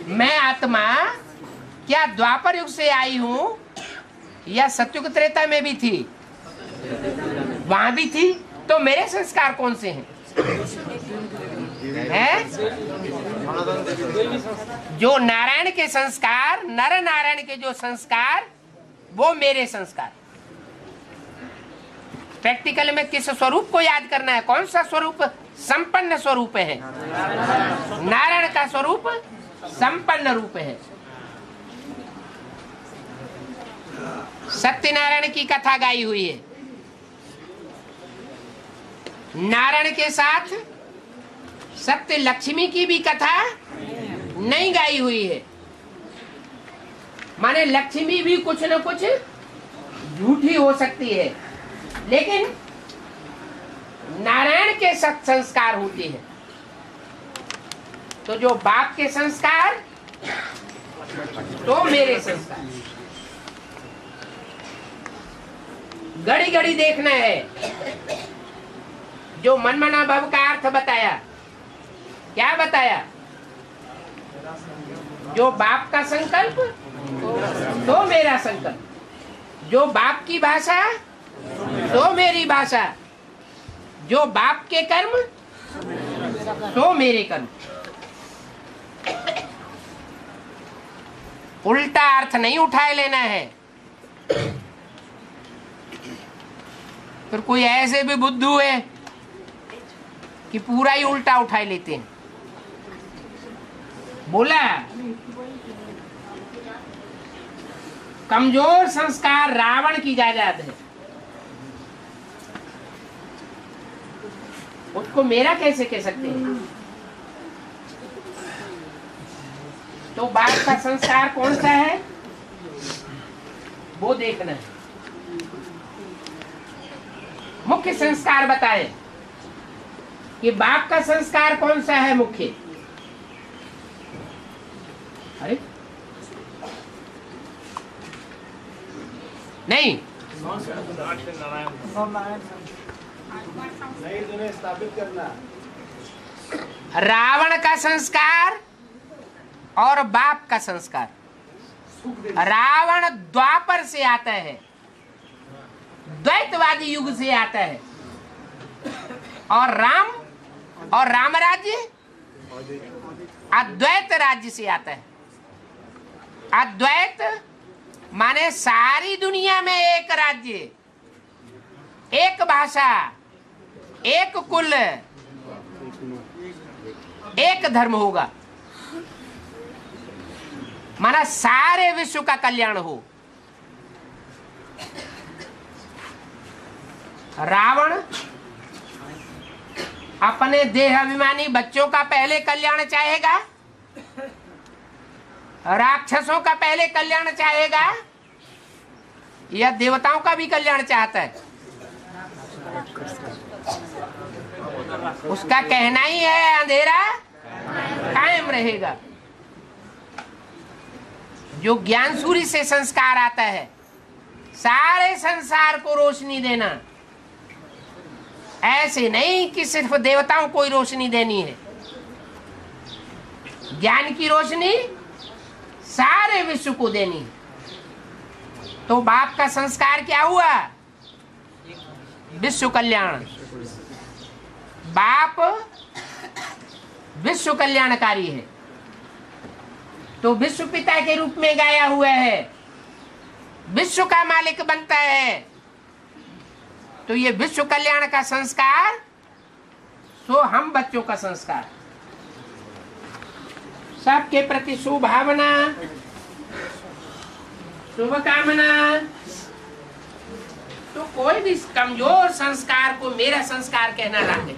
मैं आत्मा क्या द्वापर युग से आई हूं या सतयुग त्रेता में भी थी? वहां भी थी। तो मेरे संस्कार कौन से हैं? जो नारायण के संस्कार, नर नारायण के जो संस्कार, वो मेरे संस्कार। प्रैक्टिकल में किस स्वरूप को याद करना है? कौन सा स्वरूप संपन्न स्वरूप है? नारायण का स्वरूप संपन्न रूप है। सत्यनारायण की कथा गाई हुई है। नारायण के साथ सत्य लक्ष्मी की भी कथा नहीं गाई हुई है। माने लक्ष्मी भी कुछ न कुछ झूठी हो सकती है, लेकिन नारायण के सत संस्कार होते हैं। तो जो बाप के संस्कार, तो मेरे संस्कार। घड़ी घड़ी देखना है। जो मनमना भव का अर्थ बताया, क्या बताया? जो बाप का संकल्प, तो मेरा संकल्प। जो बाप की भाषा, तो मेरी भाषा। जो बाप के कर्म, तो मेरे कर्म। उल्टा अर्थ नहीं उठाए लेना है। फिर कोई ऐसे भी बुद्धू है कि पूरा ही उल्टा उठाए लेते हैं। बोला कमजोर संस्कार रावण की जायदाद है, उसको मेरा कैसे कह सकते हैं? तो बाप का संस्कार कौन सा है, वो देखना है। मुख्य संस्कार बताए कि बाप का संस्कार कौन सा है मुख्य? अरे नहीं, स्थापित करना। रावण का संस्कार और बाप का संस्कार। रावण द्वापर से आता है, द्वैतवादी युग से आता है, और राम राज्य अद्वैत राज्य से आता है। अद्वैत माने सारी दुनिया में एक राज्य, एक भाषा, एक कुल, एक धर्म होगा। माना सारे विश्व का कल्याण हो। रावण अपने देह अभिमानी बच्चों का पहले कल्याण चाहेगा, राक्षसों का पहले कल्याण चाहेगा, या देवताओं का भी कल्याण चाहता है? उसका कहना ही है अंधेरा कायम रहेगा। जो ज्ञान सूर्य से संस्कार आता है, सारे संसार को रोशनी देना। ऐसे नहीं कि सिर्फ देवताओं को ही रोशनी देनी है। ज्ञान की रोशनी सारे विश्व को देनी है। तो बाप का संस्कार क्या हुआ? विश्व कल्याण। बाप विश्व कल्याणकारी है, तो विश्व पिता के रूप में गाया हुआ है, विश्व का मालिक बनता है। तो ये विश्व कल्याण का संस्कार, सो हम बच्चों का संस्कार। सबके प्रति शुभभावना, शुभकामना। तो कोई भी कमजोर संस्कार को मेरा संस्कार कहना ना दे।